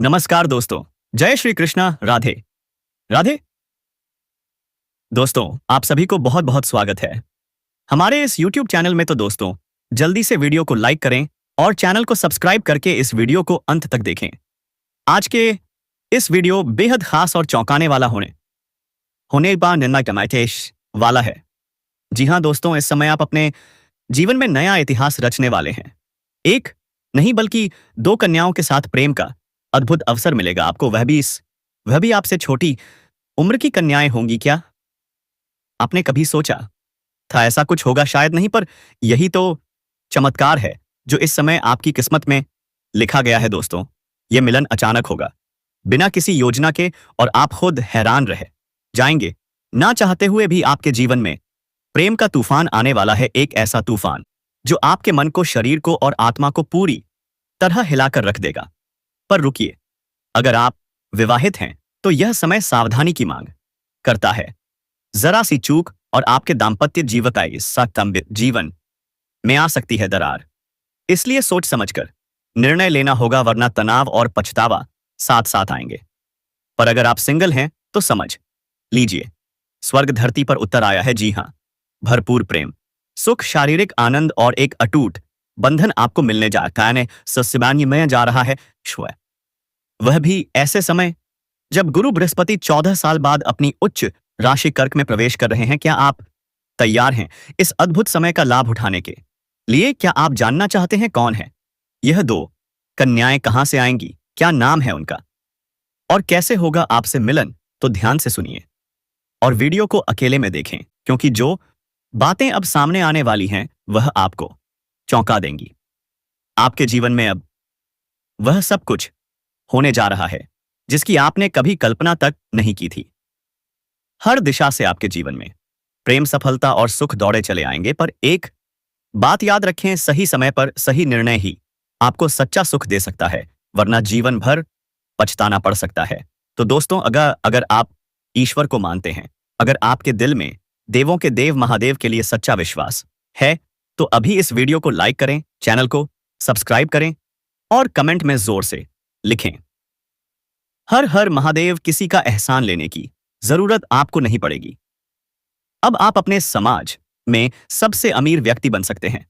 नमस्कार दोस्तों। जय श्री कृष्णा। राधे राधे। दोस्तों, आप सभी को बहुत बहुत स्वागत है हमारे इस YouTube चैनल में। तो दोस्तों, जल्दी से वीडियो को लाइक करें और चैनल को सब्सक्राइब करके इस वीडियो को अंत तक देखें। आज के इस वीडियो बेहद खास और चौंकाने वाला होने बा निर्णय टमाइटेश वाला है। जी हाँ दोस्तों, इस समय आप अपने जीवन में नया इतिहास रचने वाले हैं। एक नहीं बल्कि दो कन्याओं के साथ प्रेम का अद्भुत अवसर मिलेगा आपको, वह भी आपसे छोटी उम्र की कन्याएं होंगी क्या? आपने कभी सोचा था ऐसा कुछ होगा? शायद नहीं, पर यही तो चमत्कार है जो इस समय आपकी किस्मत में लिखा गया है दोस्तों। यह मिलन अचानक होगा, बिना किसी योजना के, और आप खुद हैरान रह जाएंगे। ना चाहते हुए भी आपके जीवन में प्रेम का तूफान आने वाला है। एक ऐसा तूफान जो आपके मन को, शरीर को और आत्मा को पूरी तरह हिलाकर रख देगा। पर रुकिए, अगर आप विवाहित हैं तो यह समय सावधानी की मांग करता है। जरा सी चूक और आपके दाम्पत्य जीवन में आ सकती है दरार। इसलिए सोच समझकर निर्णय लेना होगा, वरना तनाव और पछतावा साथ साथ आएंगे। पर अगर आप सिंगल हैं तो समझ लीजिए, स्वर्ग धरती पर उतर आया है। जी हाँ, भरपूर प्रेम, सुख, शारीरिक आनंद और एक अटूट बंधन आपको मिलने जा रहा है। वह भी ऐसे समय जब गुरु बृहस्पति 14 साल बाद अपनी उच्च राशि कर्क में प्रवेश कर रहे हैं। क्या आप तैयार हैं इस अद्भुत समय का लाभ उठाने के लिए? क्या आप जानना चाहते हैं कौन है यह दो कन्याएं, कहां से आएंगी, क्या नाम है उनका और कैसे होगा आपसे मिलन? तो ध्यान से सुनिए और वीडियो को अकेले में देखें, क्योंकि जो बातें अब सामने आने वाली हैं वह आपको चौंका देंगी। आपके जीवन में अब वह सब कुछ होने जा रहा है जिसकी आपने कभी कल्पना तक नहीं की थी। हर दिशा से आपके जीवन में प्रेम, सफलता और सुख दौड़े चले आएंगे। पर एक बात याद रखें, सही समय पर सही निर्णय ही आपको सच्चा सुख दे सकता है, वरना जीवन भर पछताना पड़ सकता है। तो दोस्तों, अगर आप ईश्वर को मानते हैं, अगर आपके दिल में देवों के देव महादेव के लिए सच्चा विश्वास है, तो अभी इस वीडियो को लाइक करें, चैनल को सब्सक्राइब करें और कमेंट में जोर से लिखें, हर हर महादेव। किसी का एहसान लेने की जरूरत आपको नहीं पड़ेगी। अब आप अपने समाज में सबसे अमीर व्यक्ति बन सकते हैं।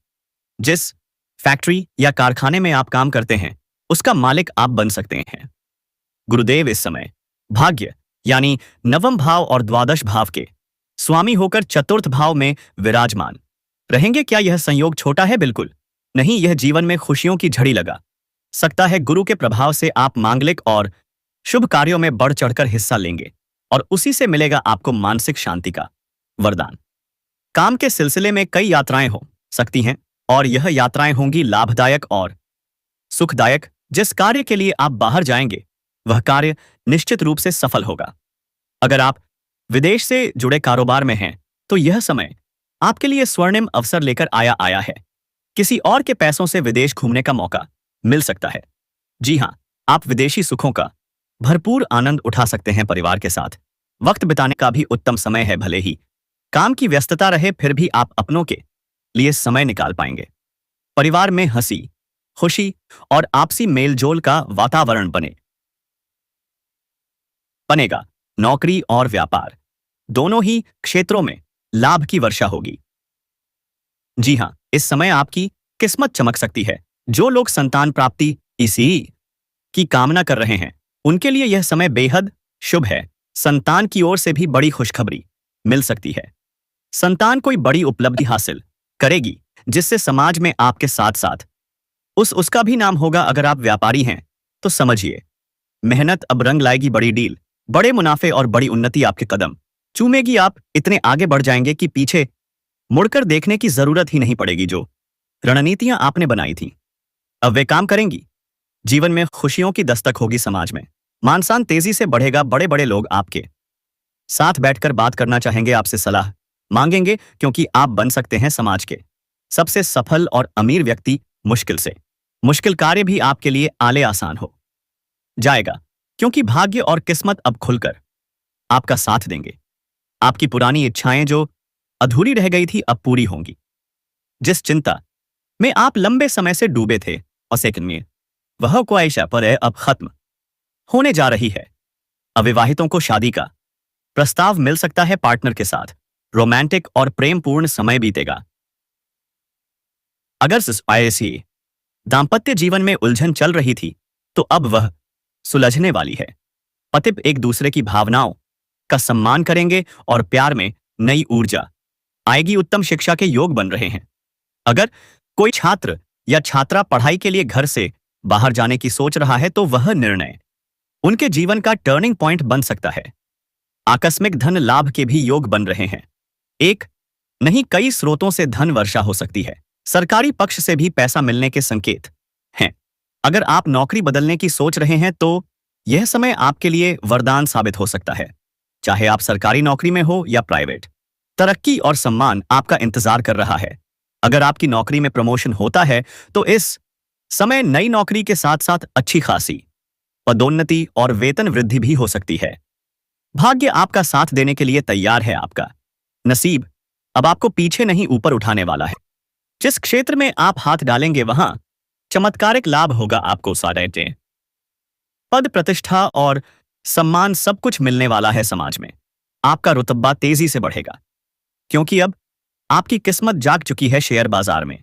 जिस फैक्ट्री या कारखाने में आप काम करते हैं, उसका मालिक आप बन सकते हैं। गुरुदेव इस समय भाग्य यानी नवम भाव और द्वादश भाव के स्वामी होकर चतुर्थ भाव में विराजमान रहेंगे। क्या यह संयोग छोटा है? बिल्कुल नहीं, यह जीवन में खुशियों की झड़ी लगा सकता है। गुरु के प्रभाव से आप मांगलिक और शुभ कार्यों में बढ़ चढ़कर हिस्सा लेंगे और उसी से मिलेगा आपको मानसिक शांति का वरदान। काम के सिलसिले में कई यात्राएं हो सकती हैं और यह यात्राएं होंगी लाभदायक और सुखदायक। जिस कार्य के लिए आप बाहर जाएंगे वह कार्य निश्चित रूप से सफल होगा। अगर आप विदेश से जुड़े कारोबार में हैं तो यह समय आपके लिए स्वर्णिम अवसर लेकर आया है। किसी और के पैसों से विदेश घूमने का मौका मिल सकता है। जी हाँ, आप विदेशी सुखों का भरपूर आनंद उठा सकते हैं। परिवार के साथ वक्त बिताने का भी उत्तम समय है। भले ही काम की व्यस्तता रहे, फिर भी आप अपनों के लिए समय निकाल पाएंगे। परिवार में हंसी, खुशी और आपसी मेलजोल का वातावरण बनेगा। नौकरी और व्यापार दोनों ही क्षेत्रों में लाभ की वर्षा होगी। जी हाँ, इस समय आपकी किस्मत चमक सकती है। जो लोग संतान प्राप्ति इसी की कामना कर रहे हैं, उनके लिए यह समय बेहद शुभ है। संतान की ओर से भी बड़ी खुशखबरी मिल सकती है। संतान कोई बड़ी उपलब्धि हासिल करेगी जिससे समाज में आपके साथ साथ उसका भी नाम होगा। अगर आप व्यापारी हैं तो समझिए, मेहनत अब रंग लाएगी। बड़ी डील, बड़े मुनाफे और बड़ी उन्नति आपके कदम चूमेगी। आप इतने आगे बढ़ जाएंगे कि पीछे मुड़कर देखने की जरूरत ही नहीं पड़ेगी। जो रणनीतियां आपने बनाई थी अब वे काम करेंगी। जीवन में खुशियों की दस्तक होगी। समाज में मान सम्मान तेजी से बढ़ेगा। बड़े बड़े लोग आपके साथ बैठकर बात करना चाहेंगे, आपसे सलाह मांगेंगे, क्योंकि आप बन सकते हैं समाज के सबसे सफल और अमीर व्यक्ति। मुश्किल कार्य भी आपके लिए आसान हो जाएगा, क्योंकि भाग्य और किस्मत अब खुलकर आपका साथ देंगे। आपकी पुरानी इच्छाएं जो अधूरी रह गई थी अब पूरी होंगी। जिस चिंता में आप लंबे समय से डूबे थे और सेकंड में वह ख्वाहिश पर है अब खत्म होने जा रही है। अविवाहितों को शादी का प्रस्ताव मिल सकता है, पार्टनर के साथ रोमांटिक और प्रेमपूर्ण समय बीतेगा। अगर ऐसी दाम्पत्य जीवन में उलझन चल रही थी तो अब वह सुलझने वाली है। पति एक दूसरे की भावनाओं का सम्मान करेंगे और प्यार में नई ऊर्जा आएगी। उत्तम शिक्षा के योग बन रहे हैं। अगर कोई छात्र या छात्रा पढ़ाई के लिए घर से बाहर जाने की सोच रहा है तो वह निर्णय उनके जीवन का टर्निंग पॉइंट बन सकता है। आकस्मिक धन लाभ के भी योग बन रहे हैं। एक नहीं कई स्रोतों से धन वर्षा हो सकती है। सरकारी पक्ष से भी पैसा मिलने के संकेत हैं। अगर आप नौकरी बदलने की सोच रहे हैं तो यह समय आपके लिए वरदान साबित हो सकता है। चाहे आप सरकारी नौकरी में हो या प्राइवेट, तरक्की और सम्मान आपका इंतजार कर रहा है। अगर आपकी नौकरी में प्रमोशन होता है तो इस समय नई नौकरी के साथ साथ अच्छी खासी पदोन्नति और वेतन वृद्धि भी हो सकती है। भाग्य आपका साथ देने के लिए तैयार है। आपका नसीब अब आपको पीछे नहीं ऊपर उठाने वाला है। जिस क्षेत्र में आप हाथ डालेंगे वहां चमत्कारिक लाभ होगा। आपको सारे पद, प्रतिष्ठा और सम्मान सब कुछ मिलने वाला है। समाज में आपका रुतबा तेजी से बढ़ेगा क्योंकि अब आपकी किस्मत जाग चुकी है। शेयर बाजार में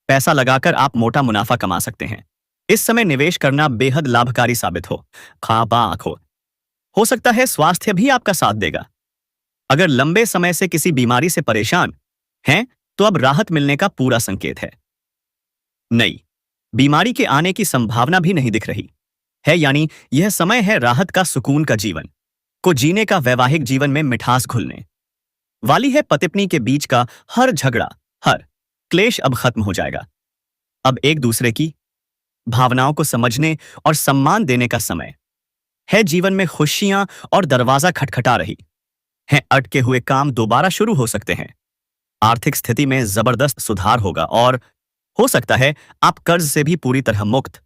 पैसा लगाकर आप मोटा मुनाफा कमा सकते हैं। इस समय निवेश करना बेहद लाभकारी साबित हो सकता है। स्वास्थ्य भी आपका साथ देगा। अगर लंबे समय से किसी बीमारी से परेशान हैं तो अब राहत मिलने का पूरा संकेत है। नई बीमारी के आने की संभावना भी नहीं दिख रही है, यानी यह समय है राहत का, सुकून का जीवन को जीने का। वैवाहिक जीवन में मिठास घुलने वाली है। पति पत्नी के बीच का हर झगड़ा, हर क्लेश अब खत्म हो जाएगा। अब एक दूसरे की भावनाओं को समझने और सम्मान देने का समय है। जीवन में खुशियां और दरवाजा खटखटा रही हैं। अटके हुए काम दोबारा शुरू हो सकते हैं। आर्थिक स्थिति में जबरदस्त सुधार होगा और हो सकता है आप कर्ज से भी पूरी तरह मुक्त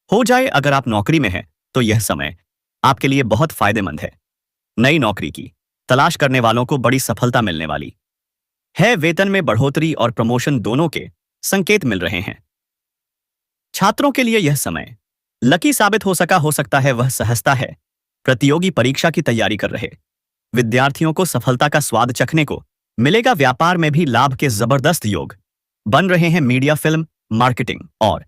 हो जाए। अगर आप नौकरी में हैं तो यह समय आपके लिए बहुत फायदेमंद है। नई नौकरी की तलाश करने वालों को बड़ी सफलता मिलने वाली है। वेतन में बढ़ोतरी और प्रमोशन दोनों के संकेत मिल रहे हैं। छात्रों के लिए यह समय लकी साबित हो सकता है। वह सहजता है। प्रतियोगी परीक्षा की तैयारी कर रहे विद्यार्थियों को सफलता का स्वाद चखने को मिलेगा। व्यापार में भी लाभ के जबरदस्त योग बन रहे हैं। मीडिया, फिल्म, मार्केटिंग और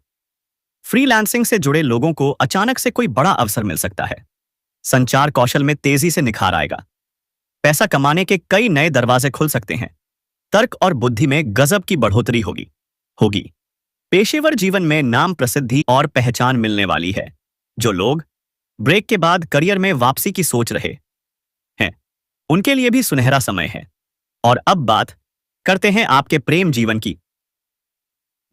फ्रीलांसिंग से जुड़े लोगों को अचानक से कोई बड़ा अवसर मिल सकता है। संचार कौशल में तेजी से निखार आएगा। पैसा कमाने के कई नए दरवाजे खुल सकते हैं। तर्क और बुद्धि में गजब की बढ़ोतरी होगी। पेशेवर जीवन में नाम, प्रसिद्धि और पहचान मिलने वाली है। जो लोग ब्रेक के बाद करियर में वापसी की सोच रहे हैं उनके लिए भी सुनहरा समय है। और अब बात करते हैं आपके प्रेम जीवन की।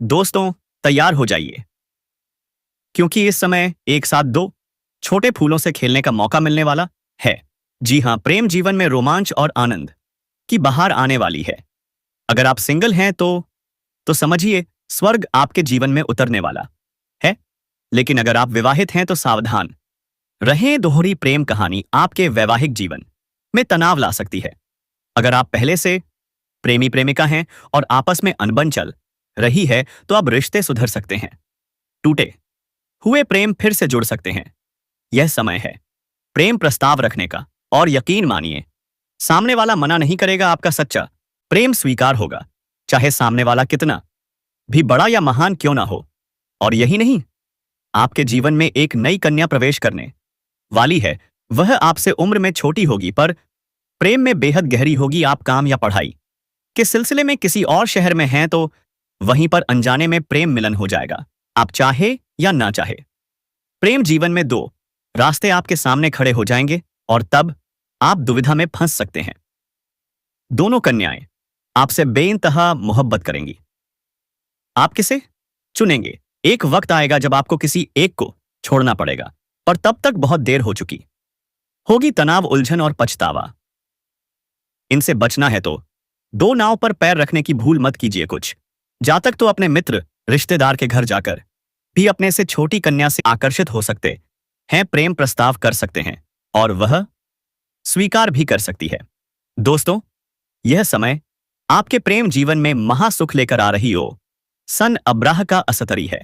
दोस्तों, तैयार हो जाइए क्योंकि इस समय एक साथ दो छोटे फूलों से खेलने का मौका मिलने वाला है। जी हां, प्रेम जीवन में रोमांच और आनंद की बहार आने वाली है। अगर आप सिंगल हैं तो समझिए स्वर्ग आपके जीवन में उतरने वाला है। लेकिन अगर आप विवाहित हैं तो सावधान रहें। दोहरी प्रेम कहानी आपके वैवाहिक जीवन में तनाव ला सकती है। अगर आप पहले से प्रेमी प्रेमिका हैं और आपस में अनबन चल रही है तो अब रिश्ते सुधर सकते हैं। टूटे हुए प्रेम फिर से जुड़ सकते हैं। यह समय है प्रेम प्रस्ताव रखने का और यकीन मानिए सामने वाला मना नहीं करेगा। आपका सच्चा प्रेम स्वीकार होगा, चाहे सामने वाला कितना भी बड़ा या महान क्यों ना हो। और यही नहीं, आपके जीवन में एक नई कन्या प्रवेश करने वाली है। वह आपसे उम्र में छोटी होगी पर प्रेम में बेहद गहरी होगी। आप काम या पढ़ाई के सिलसिले में किसी और शहर में हैं तो वहीं पर अनजाने में प्रेम मिलन हो जाएगा। आप चाहे या ना चाहे, प्रेम जीवन में दो रास्ते आपके सामने खड़े हो जाएंगे और तब आप दुविधा में फंस सकते हैं। दोनों कन्याएं आपसे बेइंतहा मोहब्बत करेंगी। आप किसे चुनेंगे? एक वक्त आएगा जब आपको किसी एक को छोड़ना पड़ेगा, पर तब तक बहुत देर हो चुकी होगी। तनाव, उलझन और पछतावा, इनसे बचना है तो दो नाव पर पैर रखने की भूल मत कीजिए। कुछ जातक तो अपने मित्र, रिश्तेदार के घर जाकर भी अपने से छोटी कन्या से आकर्षित हो सकते हैं। प्रेम प्रस्ताव कर सकते हैं और वह स्वीकार भी कर सकती है। दोस्तों, यह समय आपके प्रेम जीवन में महासुख लेकर आ रही हो। सन अब्राह का असतरी है।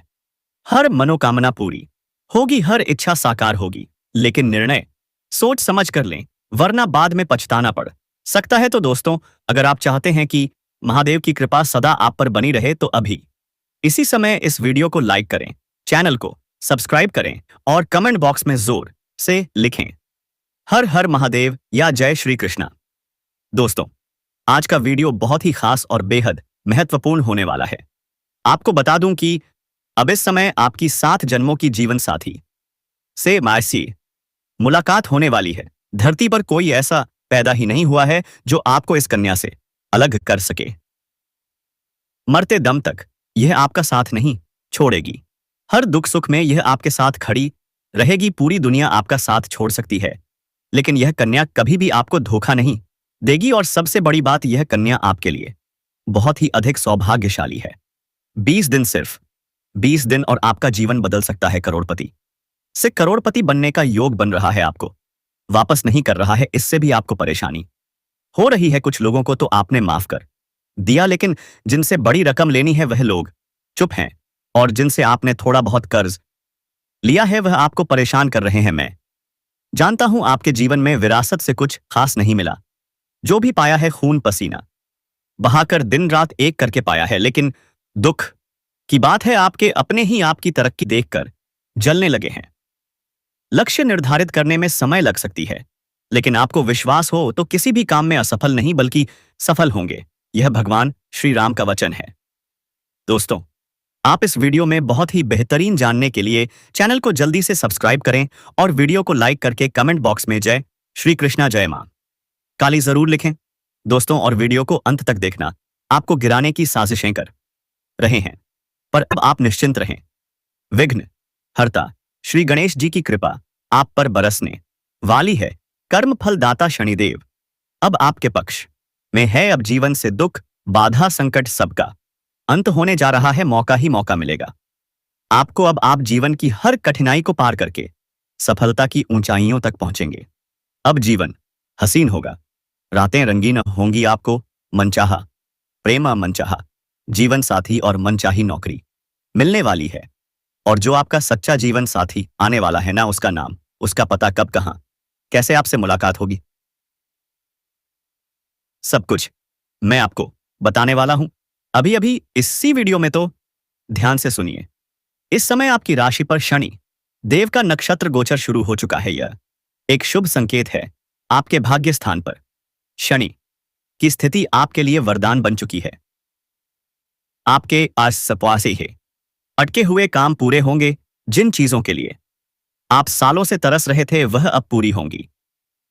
हर मनोकामना पूरी होगी, हर इच्छा साकार होगी। लेकिन निर्णय सोच समझ कर लें, वरना बाद में पछताना पड़ सकता है। तो दोस्तों, अगर आप चाहते हैं कि महादेव की कृपा सदा आप पर बनी रहे तो अभी इसी समय इस वीडियो को लाइक करें, चैनल को सब्सक्राइब करें और कमेंट बॉक्स में जोर से लिखें हर हर महादेव या जय श्री कृष्णा। दोस्तों, आज का वीडियो बहुत ही खास और बेहद महत्वपूर्ण होने वाला है। आपको बता दूं कि अब इस समय आपकी 7 जन्मों की जीवन साथी से मासी मुलाकात होने वाली है। धरती पर कोई ऐसा पैदा ही नहीं हुआ है जो आपको इस कन्या से अलग कर सके। मरते दम तक यह आपका साथ नहीं छोड़ेगी। हर दुख सुख में यह आपके साथ खड़ी रहेगी। पूरी दुनिया आपका साथ छोड़ सकती है, लेकिन यह कन्या कभी भी आपको धोखा नहीं देगी। और सबसे बड़ी बात, यह कन्या आपके लिए बहुत ही अधिक सौभाग्यशाली है। 20 दिन, सिर्फ 20 दिन, और आपका जीवन बदल सकता है। करोड़पति से करोड़पति बनने का योग बन रहा है। आपको वापस नहीं कर रहा है, इससे भी आपको परेशानी हो रही है। कुछ लोगों को तो आपने माफ कर दिया, लेकिन जिनसे बड़ी रकम लेनी है वह लोग चुप हैं, और जिनसे आपने थोड़ा बहुत कर्ज लिया है वह आपको परेशान कर रहे हैं। मैं जानता हूं आपके जीवन में विरासत से कुछ खास नहीं मिला। जो भी पाया है खून पसीना बहाकर दिन रात एक करके पाया है। लेकिन दुख की बात है, आपके अपने ही आपकी तरक्की देखकर जलने लगे हैं। लक्ष्य निर्धारित करने में समय लग सकती है, लेकिन आपको विश्वास हो तो किसी भी काम में असफल नहीं बल्कि सफल होंगे। यह भगवान श्री राम का वचन है। दोस्तों, आप इस वीडियो में बहुत ही बेहतरीन जानने के लिए चैनल को जल्दी से सब्सक्राइब करें और वीडियो को लाइक करके कमेंट बॉक्स में जय श्री कृष्णा जय मां काली जरूर लिखें। दोस्तों, और वीडियो को अंत तक देखना। आपको गिराने की साजिशें कर रहे हैं, पर अब आप निश्चिंत रहें। विघ्न हरता श्री गणेश जी की कृपा आप पर बरसने वाली है। कर्म फल दाता शनिदेव अब आपके पक्ष में है। अब जीवन से दुख बाधा संकट सबका अंत होने जा रहा है। मौका ही मौका मिलेगा आपको। अब आप जीवन की हर कठिनाई को पार करके सफलता की ऊंचाइयों तक पहुंचेंगे। अब जीवन हसीन होगा, रातें रंगीन होंगी। आपको मनचाहा प्रेम, मनचाहा जीवन साथी और मनचाही नौकरी मिलने वाली है। और जो आपका सच्चा जीवन साथी आने वाला है ना, उसका नाम, उसका पता, कब, कहां, कैसे आपसे मुलाकात होगी, सब कुछ मैं आपको बताने वाला हूं अभी अभी इसी वीडियो में। तो ध्यान से सुनिए। इस समय आपकी राशि पर शनि देव का नक्षत्र गोचर शुरू हो चुका है। यह एक शुभ संकेत है। आपके भाग्य स्थान पर शनि की स्थिति आपके लिए वरदान बन चुकी है। आपके आस-पास से है अटके हुए काम पूरे होंगे। जिन चीजों के लिए आप सालों से तरस रहे थे वह अब पूरी होंगी।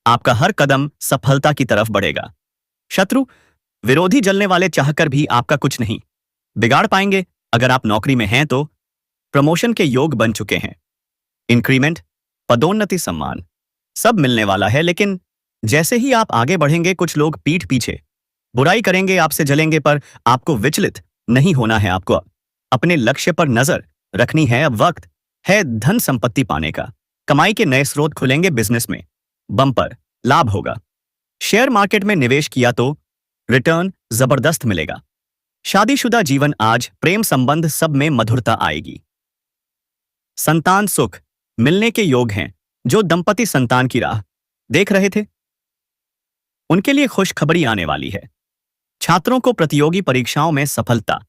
आपका हर कदम सफलता की तरफ बढ़ेगा। शत्रु विरोधी जलने वाले चाहकर भी आपका कुछ नहीं बिगाड़ पाएंगे। अगर आप नौकरी में हैं तो प्रमोशन के योग बन चुके हैं। इंक्रीमेंट, पदोन्नति, सम्मान सब मिलने वाला है। लेकिन जैसे ही आप आगे बढ़ेंगे, कुछ लोग पीठ पीछे बुराई करेंगे, आपसे जलेंगे, पर आपको विचलित नहीं होना है। आपको अपने लक्ष्य पर नजर रखनी है। अब वक्त है धन संपत्ति पाने का। कमाई के नए स्रोत खुलेंगे। बिजनेस में बम्पर लाभ होगा। शेयर मार्केट में निवेश किया तो रिटर्न जबरदस्त मिलेगा। शादीशुदा जीवन आज, प्रेम संबंध सब में मधुरता आएगी। संतान सुख मिलने के योग हैं। जो दंपति संतान की राह देख रहे थे उनके लिए खुशखबरी आने वाली है। छात्रों को प्रतियोगी परीक्षाओं में सफलता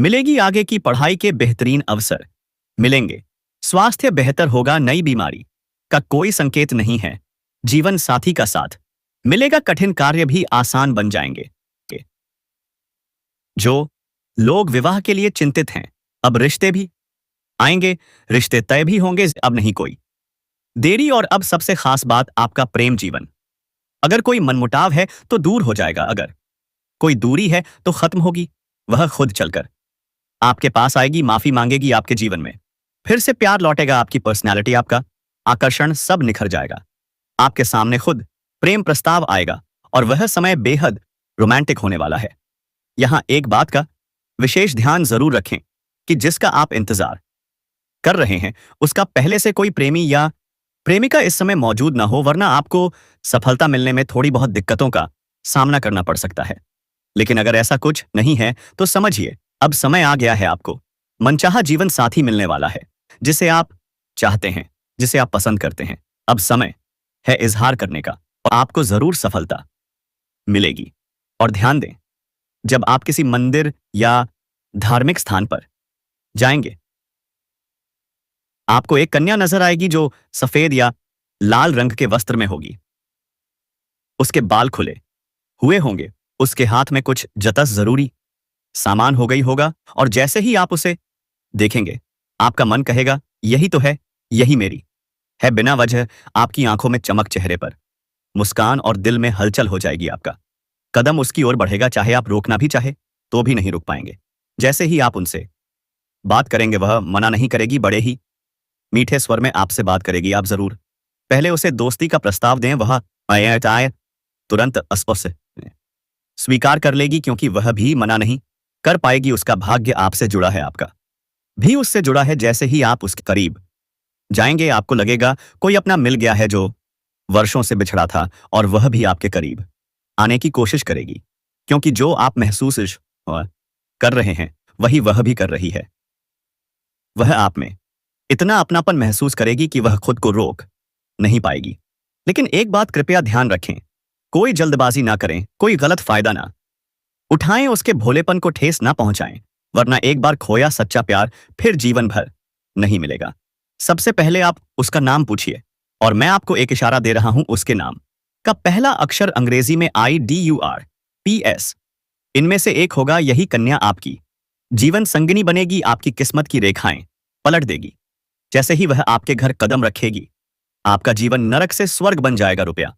मिलेगी। आगे की पढ़ाई के बेहतरीन अवसर मिलेंगे। स्वास्थ्य बेहतर होगा। नई बीमारी का कोई संकेत नहीं है। जीवन साथी का साथ मिलेगा। कठिन कार्य भी आसान बन जाएंगे। जो लोग विवाह के लिए चिंतित हैं, अब रिश्ते भी आएंगे। रिश्ते तय भी होंगे। अब नहीं कोई देरी। और अब सबसे खास बात, आपका प्रेम जीवन, अगर कोई मनमुटाव है तो दूर हो जाएगा। अगर कोई दूरी है तो खत्म होगी। वह खुद चलकर आपके पास आएगी, माफी मांगेगी। आपके जीवन में फिर से प्यार लौटेगा। आपकी पर्सनैलिटी, आपका आकर्षण सब निखर जाएगा। आपके सामने खुद प्रेम प्रस्ताव आएगा और वह समय बेहद रोमांटिक होने वाला है। यहां एक बात का विशेष ध्यान जरूर रखें कि जिसका आप इंतजार कर रहे हैं उसका पहले से कोई प्रेमी या प्रेमिका इस समय मौजूद ना हो, वरना आपको सफलता मिलने में थोड़ी बहुत दिक्कतों का सामना करना पड़ सकता है। लेकिन अगर ऐसा कुछ नहीं है तो समझिए अब समय आ गया है। आपको मनचाहा जीवन साथी मिलने वाला है, जिसे आप चाहते हैं, जिसे आप पसंद करते हैं। अब समय है इजहार करने का और आपको जरूर सफलता मिलेगी। और ध्यान दें, जब आप किसी मंदिर या धार्मिक स्थान पर जाएंगे, आपको एक कन्या नजर आएगी जो सफेद या लाल रंग के वस्त्र में होगी। उसके बाल खुले हुए होंगे, उसके हाथ में कुछ जतस जरूरी सामान हो गई होगा, और जैसे ही आप उसे देखेंगे, आपका मन कहेगा, यही तो है, यही मेरी है। बिना वजह आपकी आंखों में चमक, चेहरे पर मुस्कान, और दिल में हलचल हो जाएगी। आपका कदम उसकी ओर बढ़ेगा, चाहे आप रोकना भी चाहे तो भी नहीं रुक पाएंगे। जैसे ही आप उनसे बात करेंगे, वह मना नहीं करेगी, बड़े ही मीठे स्वर में आपसे बात करेगी। आप जरूर पहले उसे दोस्ती का प्रस्ताव दें, वह आए तुरंत स्पष्ट स्वीकार कर लेगी, क्योंकि वह भी मना नहीं कर पाएगी। उसका भाग्य आपसे जुड़ा है, आपका भी उससे जुड़ा है। जैसे ही आप उसके करीब जाएंगे, आपको लगेगा कोई अपना मिल गया है जो वर्षों से बिछड़ा था, और वह भी आपके करीब आने की कोशिश करेगी, क्योंकि जो आप महसूस कर रहे हैं वही वह भी कर रही है। वह आप में इतना अपनापन महसूस करेगी कि वह खुद को रोक नहीं पाएगी। लेकिन एक बात कृपया ध्यान रखें, कोई जल्दबाजी ना करें, कोई गलत फायदा ना उठाएं, उसके भोलेपन को ठेस ना पहुंचाएं, वरना एक बार खोया सच्चा प्यार फिर जीवन भर नहीं मिलेगा। सबसे पहले आप उसका नाम पूछिए, और मैं आपको एक इशारा दे रहा हूं। उसके नाम का पहला अक्षर अंग्रेजी में IDUR PS इनमें से एक होगा। यही कन्या आपकी जीवन संगिनी बनेगी, आपकी किस्मत की रेखाएं पलट देगी। जैसे ही वह आपके घर कदम रखेगी, आपका जीवन नरक से स्वर्ग बन जाएगा। रुपया,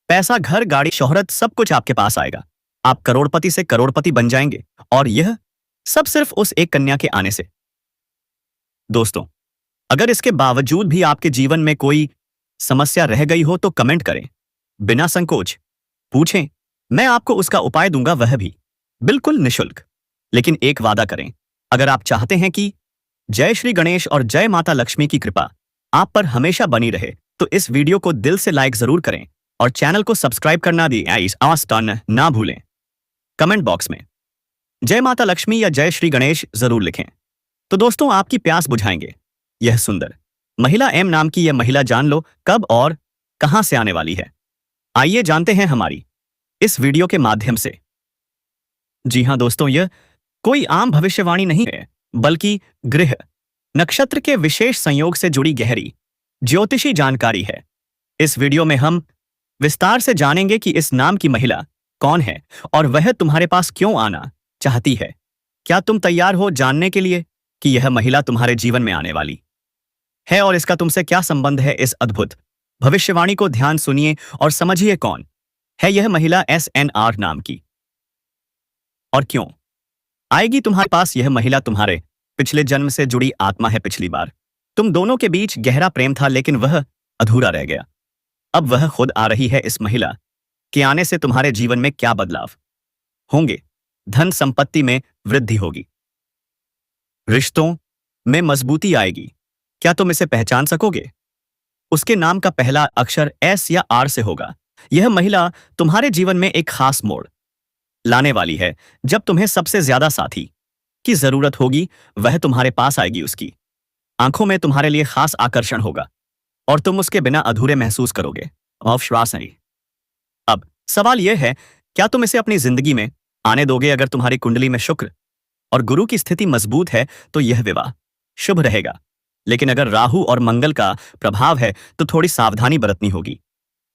पैसा, घर, गाड़ी, शोहरत, सब कुछ आपके पास आएगा। आप करोड़पति से करोड़पति बन जाएंगे, और यह सब सिर्फ उस एक कन्या के आने से। दोस्तों, अगर इसके बावजूद भी आपके जीवन में कोई समस्या रह गई हो तो कमेंट करें, बिना संकोच पूछें, मैं आपको उसका उपाय दूंगा, वह भी बिल्कुल निशुल्क। लेकिन एक वादा करें, अगर आप चाहते हैं कि जय श्री गणेश और जय माता लक्ष्मी की कृपा आप पर हमेशा बनी रहे, तो इस वीडियो को दिल से लाइक जरूर करें और चैनल को सब्सक्राइब करना ना भूलें। कमेंट बॉक्स में जय माता लक्ष्मी या जय श्री गणेश जरूर लिखें, तो दोस्तों आपकी प्यास बुझाएंगे। यह सुंदर महिला एम नाम की यह महिला, जान लो कब और कहां से आने वाली है। आइए जानते हैं हमारी इस वीडियो के माध्यम से। जी हां दोस्तों, यह कोई आम भविष्यवाणी नहीं है, बल्कि ग्रह नक्षत्र के विशेष संयोग से जुड़ी गहरी ज्योतिषी जानकारी है। इस वीडियो में हम विस्तार से जानेंगे कि इस नाम की महिला कौन है और वह तुम्हारे पास क्यों आना चाहती है। क्या तुम तैयार हो जानने के लिए कि यह महिला तुम्हारे जीवन में आने वाली है और इसका तुमसे क्या संबंध है? इस अद्भुत भविष्यवाणी को ध्यान सुनिए और समझिए कौन है यह महिला SNR नाम की, और क्यों आएगी तुम्हारे पास। यह महिला तुम्हारे पिछले जन्म से जुड़ी आत्मा है। पिछली बार तुम दोनों के बीच गहरा प्रेम था, लेकिन वह अधूरा रह गया। अब वह खुद आ रही है। इस महिला के आने से तुम्हारे जीवन में क्या बदलाव होंगे? धन संपत्ति में वृद्धि होगी, रिश्तों में मजबूती आएगी। क्या तुम इसे पहचान सकोगे? उसके नाम का पहला अक्षर S या R से होगा। यह महिला तुम्हारे जीवन में एक खास मोड़ लाने वाली है। जब तुम्हें सबसे ज्यादा साथी की जरूरत होगी, वह तुम्हारे पास आएगी। उसकी आंखों में तुम्हारे लिए खास आकर्षण होगा और तुम उसके बिना अधूरे महसूस करोगे। अविश्वास नहीं। अब सवाल यह है, क्या तुम इसे अपनी जिंदगी में आने दोगे? अगर तुम्हारी कुंडली में शुक्र और गुरु की स्थिति मजबूत है तो यह विवाह शुभ रहेगा। लेकिन अगर राहु और मंगल का प्रभाव है तो थोड़ी सावधानी बरतनी होगी।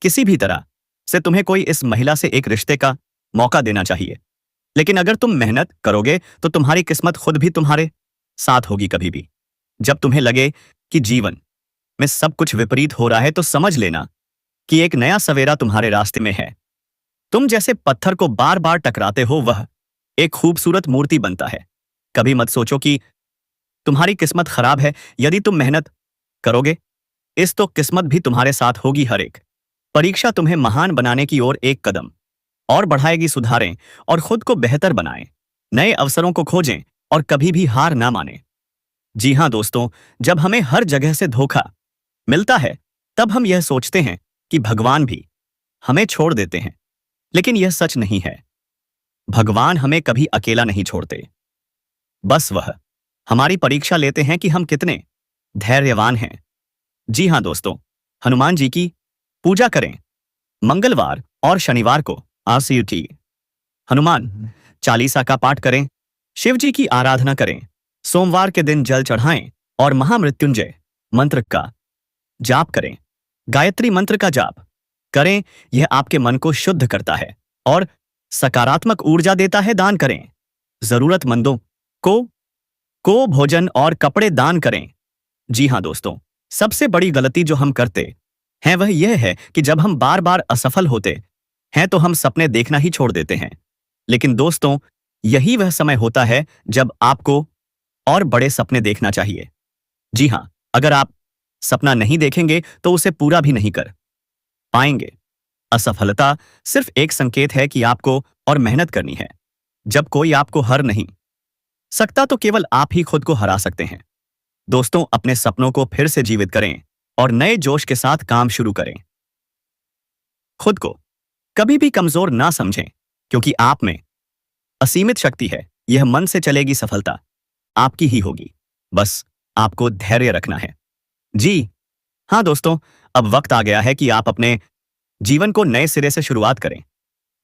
किसी भी तरह से तुम्हें कोई इस महिला से एक रिश्ते का मौका देना चाहिए, लेकिन अगर तुम मेहनत करोगे तो तुम्हारी किस्मत खुद भी तुम्हारे साथ होगी। कभी भी जब तुम्हें लगे कि जीवन में सब कुछ विपरीत हो रहा है, तो समझ लेना कि एक नया सवेरा तुम्हारे रास्ते में है। तुम जैसे पत्थर को बार बार टकराते हो, वह एक खूबसूरत मूर्ति बनता है। कभी मत सोचो कि तुम्हारी किस्मत खराब है। यदि तुम मेहनत करोगे तो किस्मत भी तुम्हारे साथ होगी। हर एक परीक्षा तुम्हें महान बनाने की ओर एक कदम और बढ़ाएगी। सुधारें और खुद को बेहतर बनाएं, नए अवसरों को खोजें और कभी भी हार ना माने। जी हां दोस्तों, जब हमें हर जगह से धोखा मिलता है, तब हम यह सोचते हैं कि भगवान भी हमें छोड़ देते हैं, लेकिन यह सच नहीं है। भगवान हमें कभी अकेला नहीं छोड़ते, बस वह हमारी परीक्षा लेते हैं कि हम कितने धैर्यवान हैं। जी हां दोस्तों, हनुमान जी की पूजा करें। मंगलवार और शनिवार को आरसीयूटी हनुमान चालीसा का पाठ करें। शिव जी की आराधना करें। सोमवार के दिन जल चढ़ाएं और महामृत्युंजय मंत्र का जाप करें। गायत्री मंत्र का जाप करें। यह आपके मन को शुद्ध करता है और सकारात्मक ऊर्जा देता है। दान करें। जरूरतमंदों को भोजन और कपड़े दान करें। जी हाँ दोस्तों, सबसे बड़ी गलती जो हम करते हैं वह यह है कि जब हम बार बार असफल होते हैं तो हम सपने देखना ही छोड़ देते हैं। लेकिन दोस्तों, यही वह समय होता है जब आपको और बड़े सपने देखना चाहिए। जी हाँ, अगर आप सपना नहीं देखेंगे तो उसे पूरा भी नहीं कर पाएंगे। असफलता सिर्फ एक संकेत है कि आपको और मेहनत करनी है। जब कोई आपको हर नहीं सकता तो केवल आप ही खुद को हरा सकते हैं। दोस्तों, अपने सपनों को फिर से जीवित करें और नए जोश के साथ काम शुरू करें। खुद को कभी भी कमजोर ना समझें, क्योंकि आप में असीमित शक्ति है। यह मन से चलेगी, सफलता आपकी ही होगी। बस आपको धैर्य रखना है। जी हाँ दोस्तों, अब वक्त आ गया है कि आप अपने जीवन को नए सिरे से शुरुआत करें।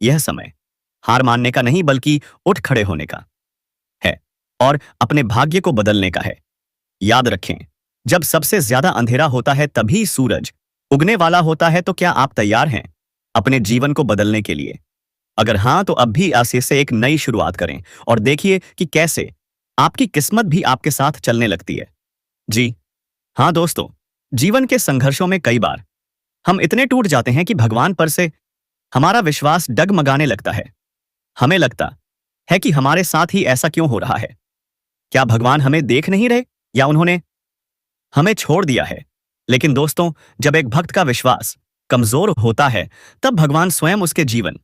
यह समय हार मानने का नहीं बल्कि उठ खड़े होने का है और अपने भाग्य को बदलने का है। याद रखें, जब सबसे ज्यादा अंधेरा होता है तभी सूरज उगने वाला होता है। तो क्या आप तैयार हैं अपने जीवन को बदलने के लिए? अगर हां, तो अब भी आज से एक नई शुरुआत करें और देखिए कि कैसे आपकी किस्मत भी आपके साथ चलने लगती है। जी हाँ दोस्तों, जीवन के संघर्षों में कई बार हम इतने टूट जाते हैं कि भगवान पर से हमारा विश्वास डगमगाने लगता है। हमें लगता है कि हमारे साथ ही ऐसा क्यों हो रहा है? क्या भगवान हमें देख नहीं रहे या उन्होंने हमें छोड़ दिया है? लेकिन दोस्तों, जब एक भक्त का विश्वास कमजोर होता है तब भगवान स्वयं उसके जीवन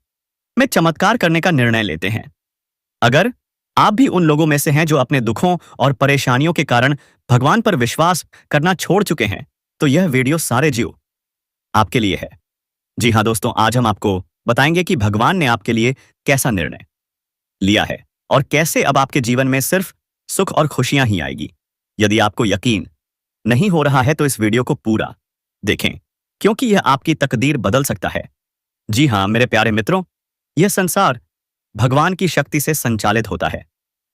में चमत्कार करने का निर्णय लेते हैं। अगर आप भी उन लोगों में से हैं जो अपने दुखों और परेशानियों के कारण भगवान पर विश्वास करना छोड़ चुके हैं, तो यह वीडियो सारे जीव आपके लिए है। जी हाँ दोस्तों, आज हम आपको बताएंगे कि भगवान ने आपके लिए कैसा निर्णय लिया है और कैसे अब आपके जीवन में सिर्फ सुख और खुशियां ही आएगी। यदि आपको यकीन नहीं हो रहा है तो इस वीडियो को पूरा देखें, क्योंकि यह आपकी तकदीर बदल सकता है। जी हाँ मेरे प्यारे मित्रों, यह संसार भगवान की शक्ति से संचालित होता है।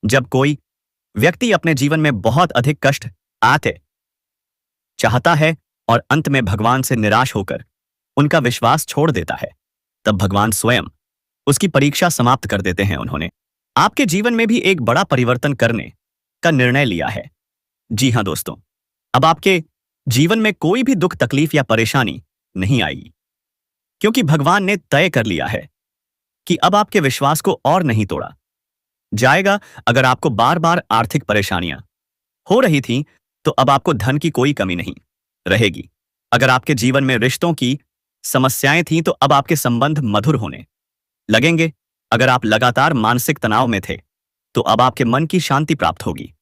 जब कोई व्यक्ति अपने जीवन में बहुत अधिक कष्ट आते चाहता है और अंत में भगवान से निराश होकर उनका विश्वास छोड़ देता है, तब भगवान स्वयं उसकी परीक्षा समाप्त कर देते हैं। उन्होंने आपके जीवन में भी एक बड़ा परिवर्तन करने का निर्णय लिया है। जी हाँ दोस्तों, अब आपके जीवन में कोई भी दुख, तकलीफ या परेशानी नहीं आएगी, क्योंकि भगवान ने तय कर लिया है कि अब आपके विश्वास को और नहीं तोड़ा जाएगा। अगर आपको बार बार आर्थिक परेशानियां हो रही थी तो अब आपको धन की कोई कमी नहीं रहेगी। अगर आपके जीवन में रिश्तों की समस्याएं थीं तो अब आपके संबंध मधुर होने लगेंगे। अगर आप लगातार मानसिक तनाव में थे तो अब आपके मन की शांति प्राप्त होगी।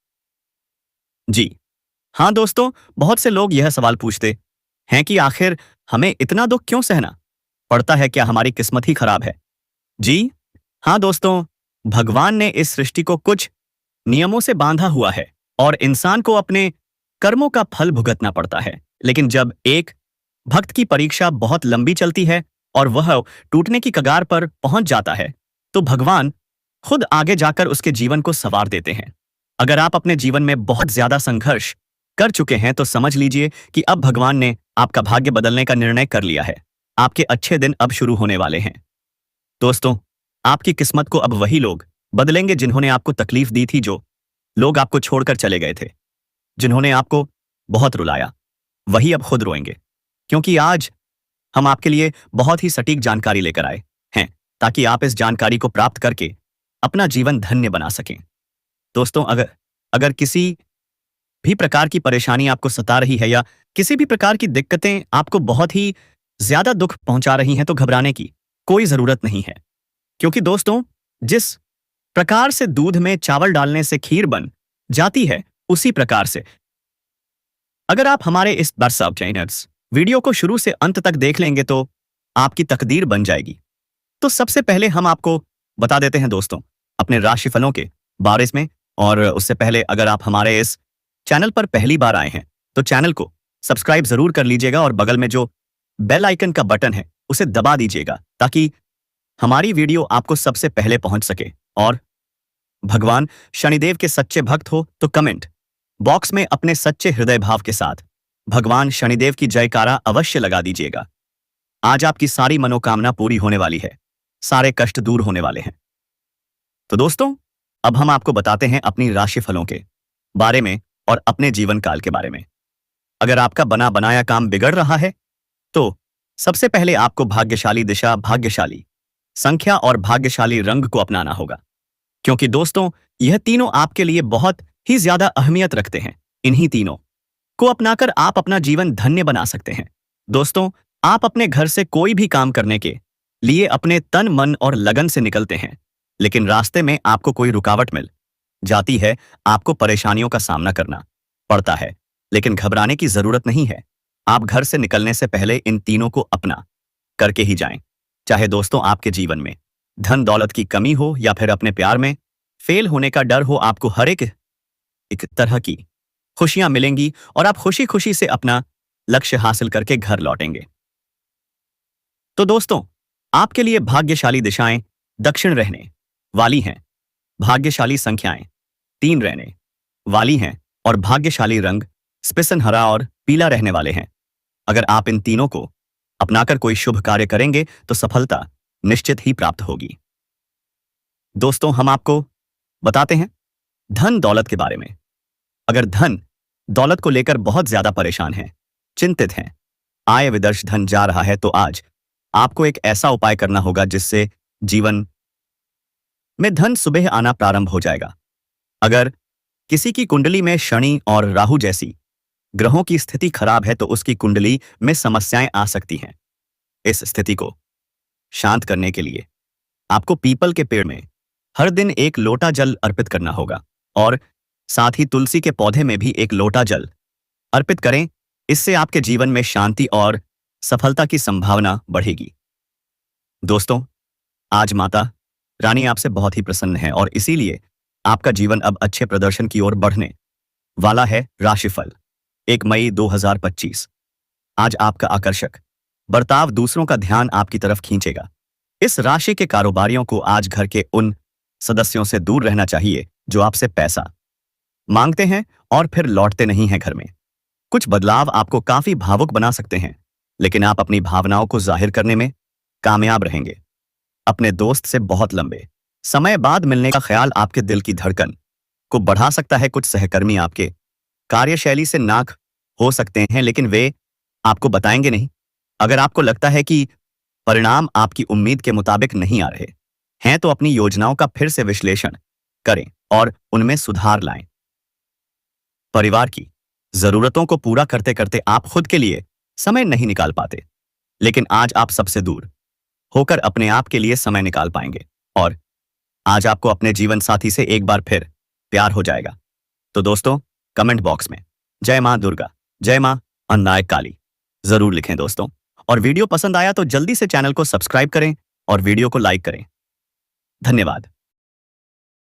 जी हाँ दोस्तों, बहुत से लोग यह सवाल पूछते हैं कि आखिर हमें इतना दुख क्यों सहना पड़ता है? क्या हमारी किस्मत ही खराब है? जी हाँ दोस्तों, भगवान ने इस सृष्टि को कुछ नियमों से बांधा हुआ है और इंसान को अपने कर्मों का फल भुगतना पड़ता है। लेकिन जब एक भक्त की परीक्षा बहुत लंबी चलती है और वह टूटने की कगार पर पहुंच जाता है, तो भगवान खुद आगे जाकर उसके जीवन को संवार देते हैं। अगर आप अपने जीवन में बहुत ज्यादा संघर्ष कर चुके हैं तो समझ लीजिए कि अब भगवान ने आपका भाग्य बदलने का निर्णय कर लिया है। आपके अच्छे दिन अब शुरू होने वाले हैं। दोस्तों, आपकी किस्मत को अब वही लोग बदलेंगे जिन्होंने आपको तकलीफ दी थी, जो लोग आपको छोड़कर चले गए थे, जिन्होंने आपको बहुत रुलाया, वही अब खुद रोएंगे। क्योंकि आज हम आपके लिए बहुत ही सटीक जानकारी लेकर आए हैं ताकि आप इस जानकारी को प्राप्त करके अपना जीवन धन्य बना सकें। दोस्तों, अगर किसी भी प्रकार की परेशानी आपको सता रही है या किसी भी प्रकार की दिक्कतें आपको बहुत ही ज्यादा दुख पहुंचा रही हैं, तो घबराने की कोई जरूरत नहीं है। क्योंकि दोस्तों, जिस प्रकार से दूध में चावल डालने से खीर बन जाती है, उसी प्रकार से अगर आप हमारे इस व्हाट्सएप चैनल्स वीडियो को शुरू से अंत तक देख लेंगे तो आपकी तकदीर बन जाएगी। तो सबसे पहले हम आपको बता देते हैं दोस्तों अपने राशिफलों के बारे में। और उससे पहले अगर आप हमारे इस चैनल पर पहली बार आए हैं तो चैनल को सब्सक्राइब जरूर कर लीजिएगा और बगल में जो बेल आइकन का बटन है उसे दबा दीजिएगा ताकि हमारी वीडियो आपको सबसे पहले पहुंच सके। और भगवान शनिदेव के सच्चे भक्त हो तो कमेंट बॉक्स में अपने सच्चे हृदय भाव के साथ भगवान शनिदेव की जयकारा अवश्य लगा दीजिएगा। आज आपकी सारी मनोकामना पूरी होने वाली है, सारे कष्ट दूर होने वाले हैं। तो दोस्तों, अब हम आपको बताते हैं अपनी राशिफलों के बारे में और अपने जीवन काल के बारे में। अगर आपका बना बनाया काम बिगड़ रहा है तो सबसे पहले आपको भाग्यशाली दिशा, भाग्यशाली संख्या और भाग्यशाली रंग को अपनाना होगा, क्योंकि दोस्तों यह तीनों आपके लिए बहुत ही ज्यादा अहमियत रखते हैं। इन्हीं तीनों को अपनाकर आप अपना जीवन धन्य बना सकते हैं। दोस्तों, आप अपने घर से कोई भी काम करने के लिए अपने तन, मन और लगन से निकलते हैं, लेकिन रास्ते में आपको कोई रुकावट मिल जाती है, आपको परेशानियों का सामना करना पड़ता है, लेकिन घबराने की जरूरत नहीं है। आप घर से निकलने से पहले इन तीनों को अपना करके ही जाएं। चाहे दोस्तों आपके जीवन में धन दौलत की कमी हो या फिर अपने प्यार में फेल होने का डर हो, आपको हर एक तरह की खुशियां मिलेंगी और आप खुशी खुशी से अपना लक्ष्य हासिल करके घर लौटेंगे। तो दोस्तों, आपके लिए भाग्यशाली दिशाएं दक्षिण रहने वाली हैं, भाग्यशाली संख्याएं 3 रहने वाली हैं और भाग्यशाली रंग स्पिसन हरा और पीला रहने वाले हैं। अगर आप इन तीनों को अपनाकर कोई शुभ कार्य करेंगे तो सफलता निश्चित ही प्राप्त होगी। दोस्तों, हम आपको बताते हैं धन दौलत के बारे में। अगर धन दौलत को लेकर बहुत ज्यादा परेशान हैं, चिंतित हैं, आय विदर्श धन जा रहा है, तो आज आपको एक ऐसा उपाय करना होगा जिससे जीवन में धन सुबह आना प्रारंभ हो जाएगा। अगर किसी की कुंडली में शनि और राहु जैसी ग्रहों की स्थिति खराब है तो उसकी कुंडली में समस्याएं आ सकती हैं। इस स्थिति को शांत करने के लिए आपको पीपल के पेड़ में हर दिन 1 लोटा जल अर्पित करना होगा और साथ ही तुलसी के पौधे में भी 1 लोटा जल अर्पित करें। इससे आपके जीवन में शांति और सफलता की संभावना बढ़ेगी। दोस्तों, आज माता रानी आपसे बहुत ही प्रसन्न है और इसीलिए आपका जीवन अब अच्छे प्रदर्शन की ओर बढ़ने वाला है। राशिफल 1 मई 2025। आज आपका आकर्षक बर्ताव दूसरों का ध्यान आपकी तरफ खींचेगा। इस राशि के कारोबारियों को आज घर के उन सदस्यों से दूर रहना चाहिए जो आपसे पैसा मांगते हैं और फिर लौटते नहीं हैं घर में। कुछ बदलाव आपको काफी भावुक बना सकते हैं, लेकिन आप अपनी भावनाओं को जाहिर करने में कामयाब रहेंगे। अपने दोस्त से बहुत लंबे समय बाद मिलने का ख्याल आपके दिल की धड़कन को बढ़ा सकता है। कुछ सहकर्मी आपके कार्यशैली से नाख हो सकते हैं, लेकिन वे आपको बताएंगे नहीं। अगर आपको लगता है कि परिणाम आपकी उम्मीद के मुताबिक नहीं आ रहे हैं तो अपनी योजनाओं का फिर से विश्लेषण करें और उनमें सुधार लाएं। परिवार की जरूरतों को पूरा करते करते आप खुद के लिए समय नहीं निकाल पाते, लेकिन आज आप सबसे दूर होकर अपने आप के लिए समय निकाल पाएंगे और आज आपको अपने जीवन साथी से एक बार फिर प्यार हो जाएगा। तो दोस्तों, कमेंट बॉक्स में जय मां दुर्गा, जय मां अन्नायक काली जरूर लिखें दोस्तों। और वीडियो पसंद आया तो जल्दी से चैनल को सब्सक्राइब करें और वीडियो को लाइक करें। धन्यवाद।